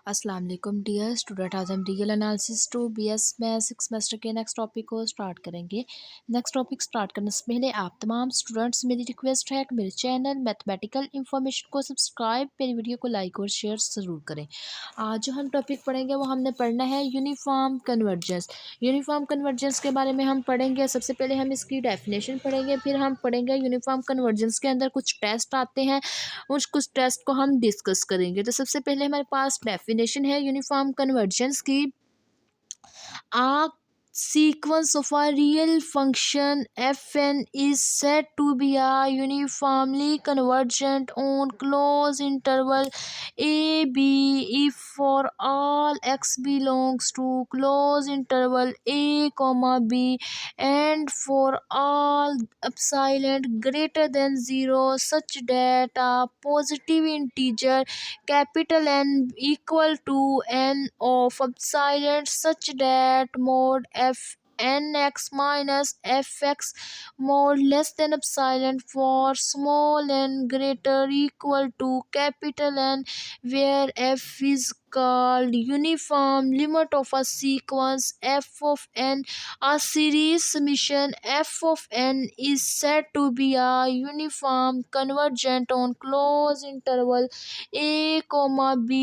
अस्सलाम वालेकुम dear student. आज हम रियल एनालिसिस टू बीएस में 6 सेमेस्टर के नेक्स्ट टॉपिक को स्टार्ट करेंगे। नेक्स्ट टॉपिक स्टार्ट करने से पहले आप तमाम स्टूडेंट्स मेरी रिक्वेस्ट है कि मेरे चैनल मैथमेटिकल इंफॉर्मेशन को सब्सक्राइब, मेरी वीडियो को लाइक और शेयर ज़रूर करें। आज जो हम टॉपिक पढ़ेंगे वो हमने पढ़ना है यूनिफॉर्म कन्वर्जेंस। यूनिफॉर्म कन्वर्जेंस के बारे में हम पढ़ेंगे। सबसे पहले हम इसकी डेफिनेशन पढ़ेंगे, फिर हम पढ़ेंगे यूनिफॉर्म कन्वर्जेंस के अंदर कुछ टेस्ट आते हैं, उस कुछ टेस्ट को हम डिस्कस करेंगे। तो सबसे पहले हमारे पास डेफिनेशन है यूनिफॉर्म कन्वर्जेंस की। आ sequence of a real function fn is said to be a uniformly convergent on closed interval a b if for all x belongs to closed interval a comma b and for all epsilon greater than 0 such that a positive integer capital N equal to n of epsilon such that mod f nx minus fx mod less than epsilon for small n greater equal to capital N, where f is called uniform limit of a sequence f of n. A series summation f of n is said to be a uniform convergent on closed interval a comma b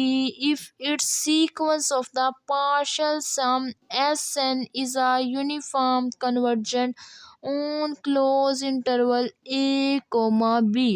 if its sequence of the partial sum Sn is a uniform convergent on closed interval a comma b।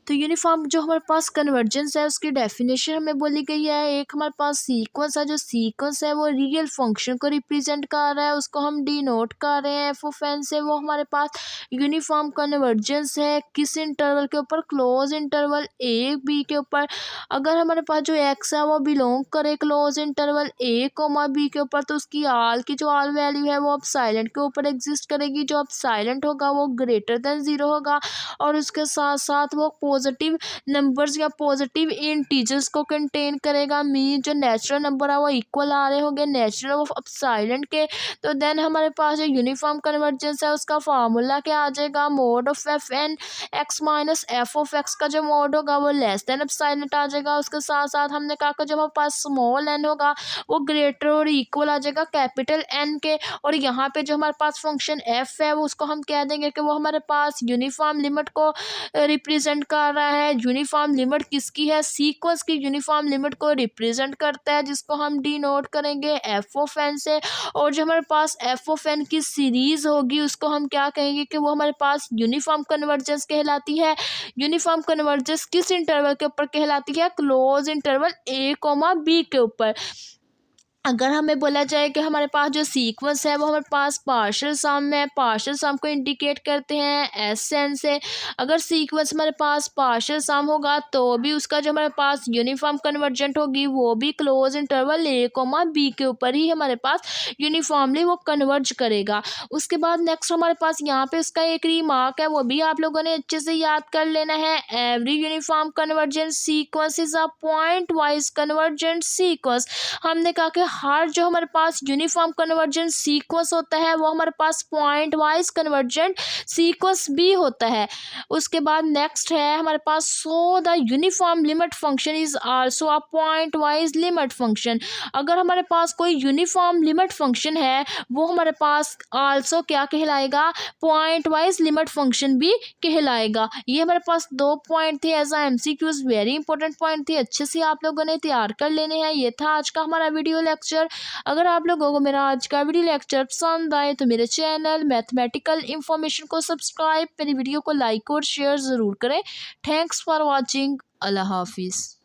तो uniform जो हमारे पास convergence है उसकी definition हमें बोली गई है। एक हमारे पास सीक्वेंस है, जो सीक्वेंस है वो रियल फंक्शन को रिप्रेजेंट कर रहा है, उसको हम डिनोट कर रहे हैं एफ ऑफ एन से। वो हमारे पास यूनिफॉर्म कन्वर्जेंस है किस इंटरवल के ऊपर? क्लोज इंटरवल ए बी के ऊपर। अगर हमारे पास जो एक्स है वो बिलोंग करे क्लोज इंटरवल ए कोमा बी के ऊपर, तो उसकी आल की जो आल वैल्यू है वो अब साइलेंट के ऊपर एग्जिस्ट करेगी। जो अब साइलेंट होगा वो ग्रेटर देन 0 होगा, और उसके साथ साथ वो पॉजिटिव नंबर्स या पॉजिटिव इंटीजर्स को कंटेन करेगा। मीन जो नेचुरल नंबर है वो इक्वल आ रहे होंगे नेचुरल ऑफ साइलेंट के। तो देन हमारे पास जो यूनिफॉर्म कन्वर्जेंस है उसका फार्मूला क्या आ जाएगा? Mod of F N X minus F of X का जो मोड होगा वो लेस देन एप्सिलॉन आ जाएगा। उसके साथ साथ हमने कहा कि जब हमारे पास स्मॉल एन होगा वो ग्रेटर और इक्वल आ जाएगा कैपिटल एन के। और यहाँ पे जो हमारे पास फंक्शन एफ है वो उसको हम कह देंगे कि वो हमारे पास यूनिफॉर्म लिमिट को रिप्रेजेंट कर रहा है। यूनिफॉर्म लिमिट किसकी है? सीक्वेंस की यूनिफॉर्म लिमिट को रिप्रेजेंट करता है, जिसको हम डिनोट करेंगे एफ ऑफ एन से। और जो हमारे पास एफ ऑफ एन की सीरीज होगी उसको हम क्या कहेंगे कि वो हमारे पास यूनिफॉर्म कन्वर्जेंस कहलाती है। यूनिफॉर्म कन्वर्जेंस किस इंटरवल के ऊपर कहलाती है? क्लोज इंटरवल ए कोमा बी के ऊपर। अगर हमें बोला जाए कि हमारे पास जो सीक्वेंस है वो हमारे पास पार्शियल सम है, पार्शियल सम को इंडिकेट करते हैं एस एन से। अगर सीक्वेंस हमारे पास पार्शियल सम होगा तो भी उसका जो हमारे पास यूनिफॉर्म कन्वर्जेंट होगी वो भी क्लोज इंटरवल ए कोमा बी के ऊपर ही हमारे पास यूनिफॉर्मली वो कन्वर्ज करेगा। उसके बाद नेक्स्ट हमारे पास यहाँ पे उसका एक रिमार्क है, वो भी आप लोगों ने अच्छे से याद कर लेना है। Every uniform convergent sequence is a point wise convergent sequence. हमने कहा कि हर जो हमारे पास यूनिफॉर्म कन्वर्जेंट सीक्वेंस होता है वो हमारे पास पॉइंट वाइज कन्वर्जेंट सीक्वेंस भी होता है। उसके बाद नेक्स्ट है हमारे पास so the uniform limit function is also a point wise limit function. अगर हमारे पास कोई यूनिफॉर्म लिमिट फंक्शन है वो हमारे पास आल्सो क्या कहलाएगा? पॉइंट वाइज लिमिट फंक्शन भी कहलाएगा। ये हमारे पास 2 पॉइंट थे as MCQs, very important point थे, अच्छे से आप लोगों ने तैयार कर लेने हैं। ये था आज का हमारा वीडियो लेक्चर। अगर आप लोगों को मेरा आज का वीडियो लेक्चर पसंद आए तो मेरे चैनल मैथमेटिकल इंफॉर्मेशन को सब्सक्राइब, मेरी वीडियो को लाइक और शेयर ज़रूर करें। Thanks for watching. अल्लाह हाफिज़।